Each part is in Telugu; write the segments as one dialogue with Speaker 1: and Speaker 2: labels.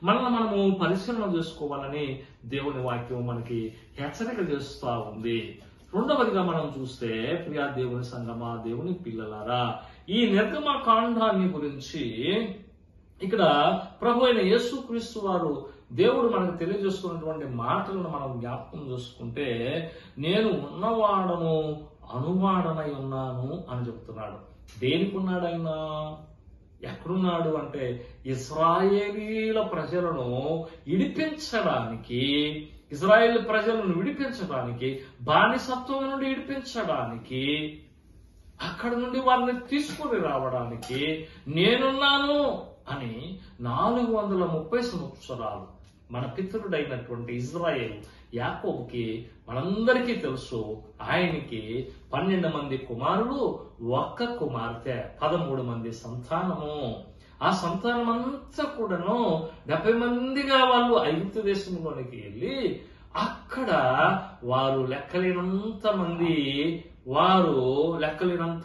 Speaker 1: మనము పరిశీలన చేసుకోవాలని దేవుని వాక్యం మనకి హెచ్చరిక చేస్తూ ఉంది. రెండవదిగా మనం చూస్తే, ప్రియా దేవుని సంగమా, దేవుని పిల్లలారా, ఈ నిర్గమకాండాన్ని గురించి ఇక్కడ ప్రభు అయిన యేసుక్రీస్తు వారు దేవుడు మనకు తెలియజేస్తున్నటువంటి మాటలను మనం జ్ఞాపకం చేసుకుంటే, నేను ఉన్నవాడను అనువాడనై ఉన్నాను అని చెప్తున్నాడు. దేనికి ఉన్నాడైనా? ఎక్కడున్నాడు అంటే, ఇశ్రాయేలీల ప్రజలను విడిపించడానికి, ఇశ్రాయేల్ ప్రజలను విడిపించడానికి, బానిసత్వం నుండి విడిపించడానికి, అక్కడ నుండి వారిని తీసుకుని రావడానికి నేనున్నాను అని 430 సంవత్సరాలు మన పితరుడైనటువంటి ఇజ్రాయేల్ యాకోబుకి మనందరికీ తెలుసు. ఆయనకి 12 మంది కుమారులు, 1 కుమార్తె, 13 మంది సంతానము. ఆ సంతానం అంతా కూడాను 70 మందిగా వాళ్ళు ఐగుప్తు దేశంలోనికి వెళ్ళి అక్కడ వారు లెక్కలేనంత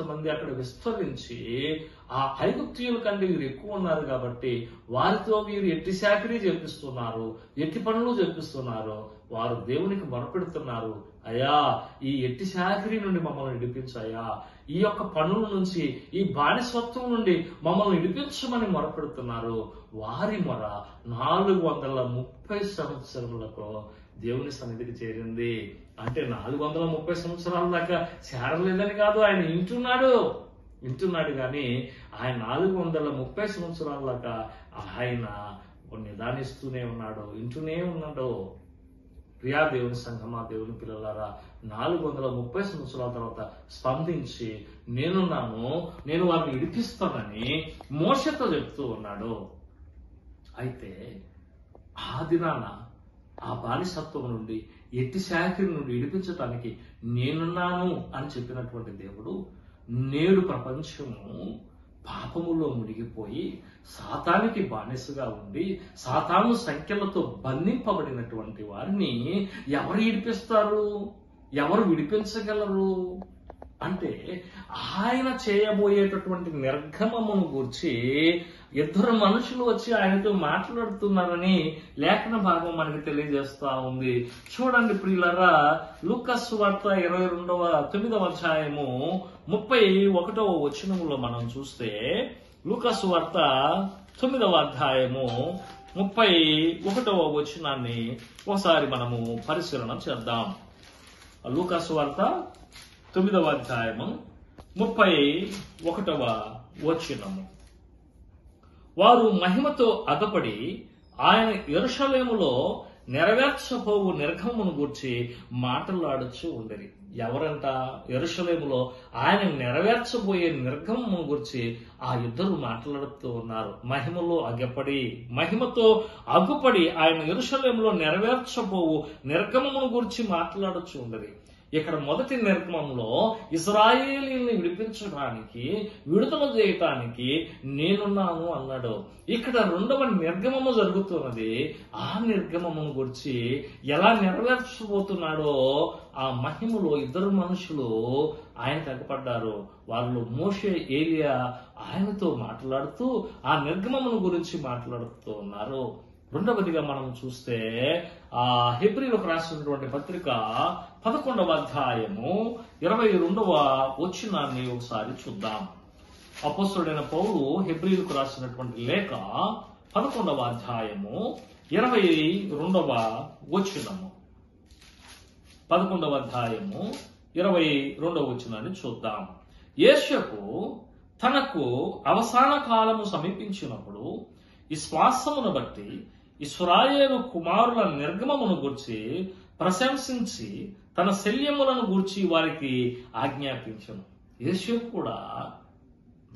Speaker 1: మంది అక్కడ విస్తరించి, ఆ ఐగుప్తీయుల కంటే వీరు ఎక్కువ ఉన్నారు కాబట్టి వారితో వీరు ఎట్టి చాకిరీ చేపిస్తున్నారు, ఎట్టి పనులు చేపిస్తున్నారు. వారు దేవునికి మొరపెడుతున్నారు, అయ్యా ఈ ఎట్టి చాకిరీ నుండి మమ్మల్ని విడిపించాయా, ఈ యొక్క పనుల నుంచి, ఈ బానిసత్వం నుండి మమ్మల్ని విడిపించమని మొరపెడుతున్నారు. వారి మొర 430 సంవత్సరములకు దేవుని సన్నిధికి చేరింది. అంటే 430 సంవత్సరాల దాకా చేరలేదని కాదు, ఆయన వింటున్నాడు కానీ ఆయన 430 సంవత్సరాల దాకా ఆయన నిదానిస్తూనే ఉన్నాడు, వింటూనే ఉన్నాడు. ప్రియా దేవుని సంఘమా, దేవుని పిల్లలారా, 430 సంవత్సరాల తర్వాత స్పందించి నేనున్నాను, నేను వారిని విడిపిస్తానని మోషతో చెప్తూ ఉన్నాడు. అయితే ఆ దినాన ఆ బానిసత్వం నుండి, ఎట్టి చాకిరీ నుండి విడిపించటానికి నేనున్నాను అని చెప్పినటువంటి దేవుడు నేడు ప్రపంచము పాపములో మునిగిపోయి సాతానికి బానిసగా ఉండి సాతాను సంఖ్యలతో బంధింపబడినటువంటి వారిని ఎవరు విడిపిస్తారు? ఎవరు విడిపించగలరు? అంటే ఆయన చేయబోయేటటువంటి నిర్గమమును గూర్చి 2 మనుషులు వచ్చి ఆయనతో మాట్లాడుతున్నారని లేఖన భాగం మనకి తెలియజేస్తా ఉంది. చూడండి ప్రియులారా, లూకా సువార్త 9వ అధ్యాయము 31వ వచనములో మనం చూస్తే, లూకా సువార్త 9వ అధ్యాయము 31వ వచనాన్ని ఒకసారి మనము పరిశీలన చేద్దాం. లూకా సువార్త 9వ అధ్యాయము 31వ వచనము. వారు మహిమతో అగపడి ఆయన యెరూషలేములో నెరవేర్చబోవు నిర్గమమును గూర్చి మాట్లాడుచూ ఉండేది. ఎవరంట? యెరూషలేములో ఆయన నెరవేర్చబోయే నిర్గమమును గురించి ఆ 2 మాట్లాడుతూ ఉన్నారు. మహిమతో అగుపడి ఆయన యెరూషలేములో నెరవేర్చబోవు నిర్గమమును గురించి మాట్లాడుచూ ఉండేది. ఇక్కడ మొదటి నిర్గమంలో ఇశ్రాయేలీయుల్ని విడిపించడానికి, విడుదల చేయటానికి నేనున్నాను అన్నాడు. ఇక్కడ 2వ నిర్గమము జరుగుతున్నది. ఆ నిర్గమమును గురించి ఎలా నెరవేర్చబోతున్నాడో ఆ మహిమలో 2 మనుషులు ఆయనకు అగపడ్డారు. వాళ్ళు మోషే, ఏలియా ఆయనతో మాట్లాడుతూ ఆ నిర్గమమును గురించి మాట్లాడుతూ ఉన్నారు. రెండవదిగా మనం చూస్తే ఆ హెబ్రీలకు రాసినటువంటి పత్రిక 11వ అధ్యాయము 22వ వచనాన్ని ఒకసారి చూద్దాం. అపోస్తలుడైన పౌలు హెబ్రీలకు రాసినటువంటి లేఖ 11వ అధ్యాయము 22వ వచనము. 11వ అధ్యాయము 22వ వచనాన్ని చూద్దాం. యేషకు తనకు అవసాన కాలము సమీపించినప్పుడు విశ్వాసమును బట్టి ఇశ్రాయేలు కుమారుల నిర్గమమును గూర్చి ప్రశంసించి తన శల్యములను గూర్చి వారికి ఆజ్ఞాపించను. యేషపు కూడా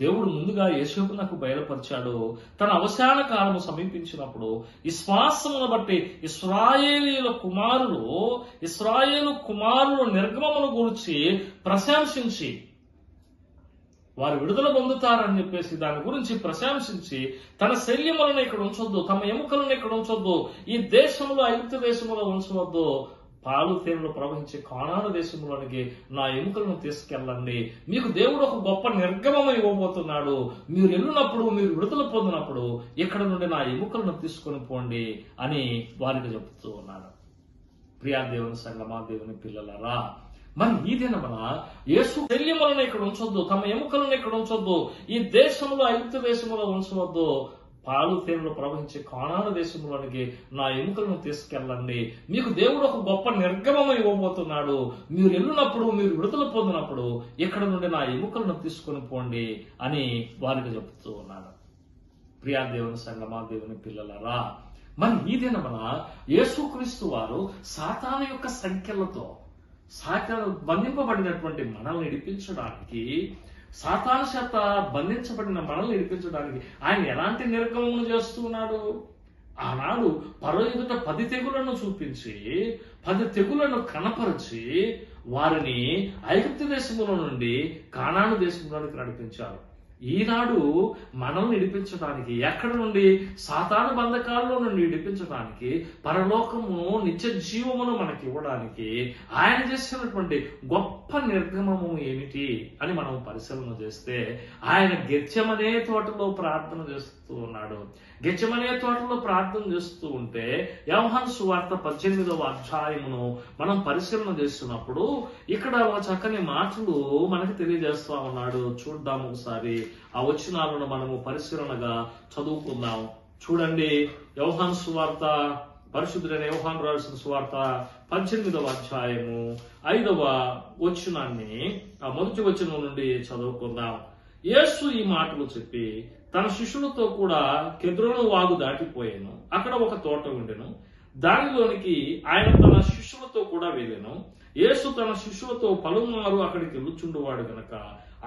Speaker 1: దేవుడు ముందుగా యేషపు నాకు బయలుపరిచాడు. తన అవసాన కాలము సమీపించినప్పుడు విశ్వాసమును బట్టి ఇశ్రాయేలు కుమారుల నిర్గమమును గూర్చి ప్రశంసించి, వారు విడుదల పొందుతారని చెప్పేసి దాని గురించి ప్రశంసించి, తన శల్యములను ఇక్కడ ఉంచొద్దు, తమ ఎముకలను ఇక్కడ ఉంచొద్దు, ఈ దేశంలో ఐగుప్తు దేశంలో ఉంచవద్దు, పాలు తేనెలు ప్రవహించే కానాను దేశంలోనికి నా ఎముకలను తీసుకెళ్ళండి. మీకు దేవుడు ఒక గొప్ప నిర్గమం ఇవ్వబోతున్నాడు. మీరు వెళ్ళినప్పుడు, మీరు విడుదల పొందినప్పుడు ఇక్కడ నుండి నా ఎముకలను తీసుకొని పోండి అని వారికి చెబుతూ ఉన్నాడు. ప్రియా దేవుని సంగమా, దేవుని పిల్లలరా, మరి ఈ దినమున యేసు శల్యములను ఇక్కడ ఉంచొద్దు, తమ ఎముకలను ఇక్కడ ఉంచొద్దు, ఈ దేశంలో ఐగుప్తు దేశంలో ఉంచవద్దు. పాలు తేనెలు ప్రవహించే కానాను దేశంలోనికి నా ఎముకలను తీసుకెళ్ళండి. మీకు దేవుడు ఒక గొప్ప నిర్గమం ఇవ్వబోతున్నాడు. మీరు వెళ్ళినప్పుడు, మీరు విడుదల పొందినప్పుడు ఇక్కడ నుండి నా ఎముకలను తీసుకొని పోండి అని వారికి చెబుతూ ఉన్నాడు. ప్రియా దేవుని సంగమా, దేవుని పిల్లలరా, మరి ఈ దినమున యేసుక్రీస్తు వారు సాతాను యొక్క సంఖ్యలతో సాతాను బంధింపబడినటువంటి మనల్ని విడిపించడానికి, సాతాను చేత బంధించబడిన మనల్ని విడిపించడానికి ఆయన ఎలాంటి నిర్గమమును చేస్తున్నాడు? ఆనాడు పరో ఎదుట 10 తెగులను చూపించి 10 తెగులను కనపరిచి వారిని ఐగుప్తు దేశంలో నుండి కానాను దేశంలోనికి నడిపించారు. ఈనాడు మనల్ని విడిపించడానికి, ఎక్కడ నుండి? సాతాను బంధకాల్లో నుండి విడిపించడానికి, పరలోకము నిత్య జీవమును మనకి ఇవ్వడానికి ఆయన చేసినటువంటి గొప్ప నిర్గమము ఏమిటి అని మనం పరిశీలన చేస్తే, ఆయన గెత్సెమనే తోటలో ప్రార్థన చేస్తూ ఉన్నాడు. గెత్సెమనే తోటలో ప్రార్థన చేస్తూ ఉంటే యోహాను సువార్త 18వ అధ్యాయమును మనం పరిశీలన చేస్తున్నప్పుడు ఇక్కడ ఒక చక్కని మాటలు మనకి తెలియజేస్తా ఉన్నాడు. చూద్దాం ఒకసారి ఆ వచనాలను మనము పరిశీలనగా చదువుకుందాం. చూడండి, యోహాను సువార్త, పరిశుద్ధుడైన యోహాను రాసిన సువార్త 18వ అధ్యాయము 5వ వచనాన్ని, ఆ మొదటి వచనం నుండి చదువుకుందాం. యేసు ఈ మాటలు చెప్పి తన శిష్యులతో కూడా కెద్రోను వాగు దాటిపోయాను. అక్కడ ఒక తోట ఉండెను. దానిలోనికి ఆయన తన శిష్యులతో కూడా వెళ్ళెను. యేసు తన శిష్యులతో పలుమారు అక్కడికి వెళ్ళుచుండువాడు గనక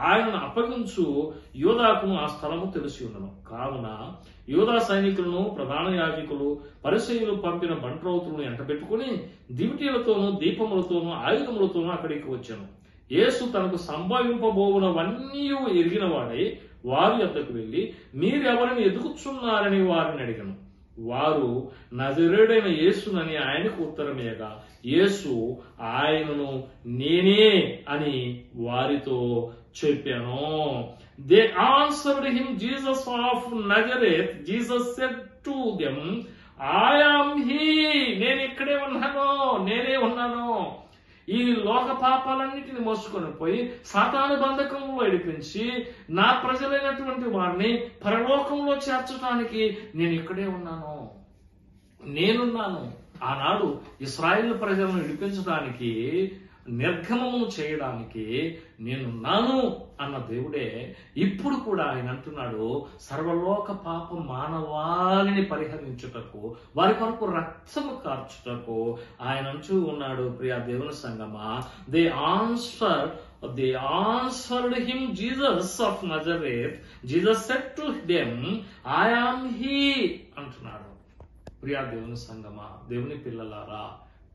Speaker 1: ఆయనను అప్పగించు యోధాకును ఆ స్థలము తెలిసి ఉండను. కావున యోధా సైనికులను, ప్రధాన యాజకులు, పరిసయ్యులు పంపిన బంట్రౌతులను ఎంటబెట్టుకుని దివిటీలతోనూ దీపములతోనూ ఆయుధములతోనూ అక్కడికి వచ్చాను. యేసు తనకు సంభవింపబోవునవన్నీ ఎరిగిన వాడై వారి యొద్దకు వెళ్లి మీరెవరిని ఎదుగుచున్నారని వారిని అడిగాను. వారు నజరేయుడైన యేసునని ఆయనకు ఉత్తరమేయగా యేసు ఆయనను నేనే అని వారితో చెప్పాను. They answered him, Jesus of Nazareth. Jesus said to them, I am he. నేను ఇక్కడే ఉన్నాను, నేనే ఉన్నాను. ఈ లోక పాపాలన్నిటిని మోసుకొని పోయి సాతాను బంధకంలో విడిపించి నా ప్రజలైనటువంటి వారిని పరలోకంలో చేర్చడానికి నేను ఇక్కడే ఉన్నాను, నేనున్నాను. ఆనాడు ఇశ్రాయేలు ప్రజలను విడిపించడానికి, నిర్గమము చేయడానికి నేనున్నాను అన్న దేవుడే ఇప్పుడు కూడా ఆయన అంటున్నాడు, సర్వలోక పాప మానవాళిని పరిహరించుటకు, వారి కొరకు రక్తము కార్చుటకు ఆయన అంటూ ఉన్నాడు. ప్రియా దేవుని సంగమా, they answered him, Jesus of Nazareth. Jesus said to them, I am he అంటున్నాడు. ప్రియా దేవుని సంగమా, దేవుని పిల్లలారా,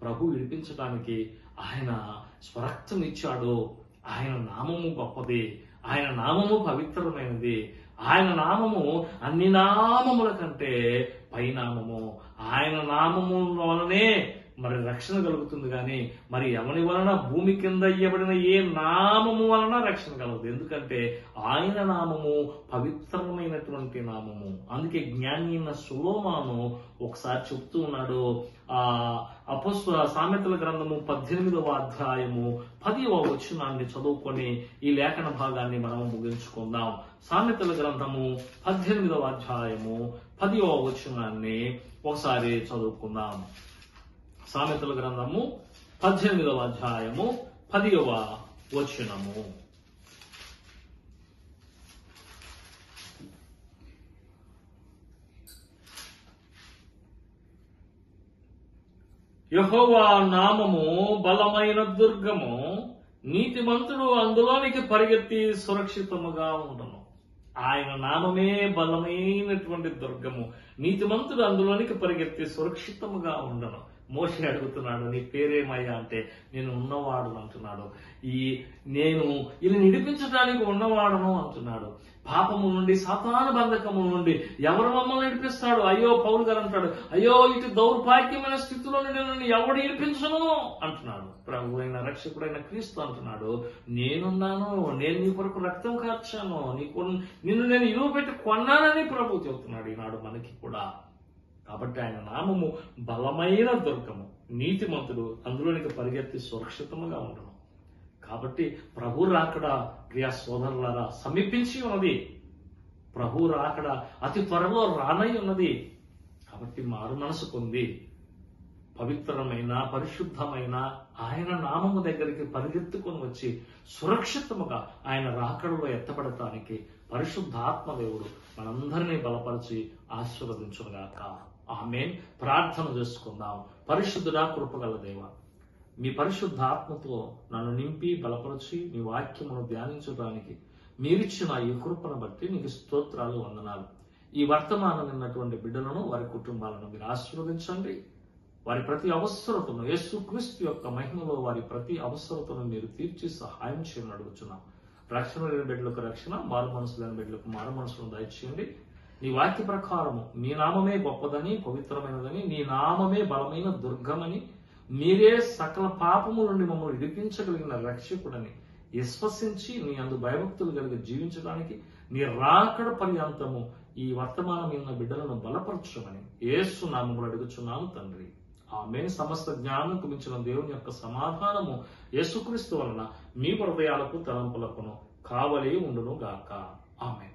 Speaker 1: ప్రభు విడిపించడానికి ఆయన స్వరక్తం ఇచ్చాడు. ఆయన నామము గొప్పది, ఆయన నామము పవిత్రమైనది, ఆయన నామము అన్ని నామముల కంటే పైనామము. ఆయన నామము వలనే మరి రక్షణ కలుగుతుంది, కానీ మరి ఎవరి వలన భూమి కింద ఇయ్యబడిన ఏ నామము వలన రక్షణ కలగదు. ఎందుకంటే ఆయన నామము పవిత్రమైనటువంటి నామము. అందుకే జ్ఞాని అయిన సొలొమోను ఒకసారి చెప్తూ ఉన్నాడు, సామెతల గ్రంథము 18వ అధ్యాయము 10వ వచనాన్ని చదువుకొని ఈ లేఖన భాగాన్ని మనం ముగించుకుందాం. సామెతల గ్రంథము 18వ అధ్యాయము 10వ వచనాన్ని ఒకసారి చదువుకుందాం. సామెతల గ్రంథము 18వ అధ్యాయము 10వ వచనము. యెహోవా నామము బలమైన దుర్గము, నీతిమంతుడు అందులోనికి పరిగెత్తి సురక్షితముగా ఉండను. ఆయన నామమే బలమైనటువంటి దుర్గము, నీతిమంతుడు అందులోనికి పరిగెత్తి సురక్షితముగా ఉండను. మోషే అడుగుతున్నాడు, నీ పేరేమయ్యా అంటే నేను ఉన్నవాడు అంటున్నాడు. నేను ఇలా నిడిపించడానికి ఉన్నవాడును అంటున్నాడు. పాపము నుండి, సాతాను బంధకము నుండి ఎవరు మమ్మల్ని నడిపిస్తాడు? అయ్యో, పౌలు గారు అంటాడు, అయ్యో ఇటు దౌర్భాగ్యమైన స్థితిలో నుండి నన్ను ఎవడు నడిపించను అంటున్నాడు. ప్రభు అయిన రక్షకుడైన క్రీస్తు అంటున్నాడు, నేనున్నాను, నేను నీ కొరకు రక్తం కార్చాను, నిన్ను నేను ఇలువ పెట్టి కొన్నానని ప్రభు చెబుతున్నాడు ఈనాడు మనకి కూడా. కాబట్టి ఆయన నామము బలమైన దుర్గము, నీతిమంతుడు అందులోనికి పరిగెత్తి సురక్షితముగా ఉండను. కాబట్టి ప్రభు రాకడ ప్రియ సోదరులారా సమీపించి ఉన్నది. ప్రభు రాకడ అతి త్వరలో రానై ఉన్నది. కాబట్టి మారు మనసు పొంది పవిత్రమైన, పరిశుద్ధమైన ఆయన నామము దగ్గరికి పరిగెత్తుకొని వచ్చి సురక్షితముగా ఆయన రాకడలో ఎత్తబడటానికి పరిశుద్ధాత్మ దేవుడు మనందరినీ బలపరిచి ఆశీర్వదించుగాక. ఆమేన్. ప్రార్థన చేసుకుందాం. పరిశుద్ధుడా, కృపగల దేవ, మీ పరిశుద్ధాత్మతో నన్ను నింపి బలపరిచి మీ వాక్యమును ధ్యానించడానికి మీరిచ్చిన ఈ కృపను బట్టి నీకు స్తోత్రాలు, వందనాలు. ఈ వర్తమానం విన్నటువంటి బిడ్డలను, వారి కుటుంబాలను మీరు ఆశీర్వదించండి. వారి ప్రతి అవసరతను యేసుక్రీస్తు యొక్క మహిమలో వారి ప్రతి అవసరతను మీరు తీర్చి సహాయం చేయమని అడుగుచున్నాం. రక్షణ లేని బిడ్డలకు రక్షణ, మారు మనసు లేని బిడ్డలకు మారు మనసును దయచేయండి. నీ వాక్య ప్రకారము మీ నామమే గొప్పదని, పవిత్రమైనదని, నీ నామమే బలమైన దుర్గమని, మీరే సకల పాపము నుండి మమ్మల్ని విడిపించగలిగిన రక్షకుడని విశ్వసించి నీ అందు భయభక్తులు కలిగి జీవించడానికి నీ రాకడ పర్యంతము ఈ వర్తమానం ఉన్న బిడ్డలను బలపరచమని యేసు నామములో అడుగుచున్నాము తండ్రి. ఆమేన్. సమస్త జ్ఞానంకు మించిన దేవుని యొక్క సమాధానము యేసుక్రీస్తు వలన మీ హృదయాలకు తలంపులకును కావలి ఉండును గాక. ఆమేన్.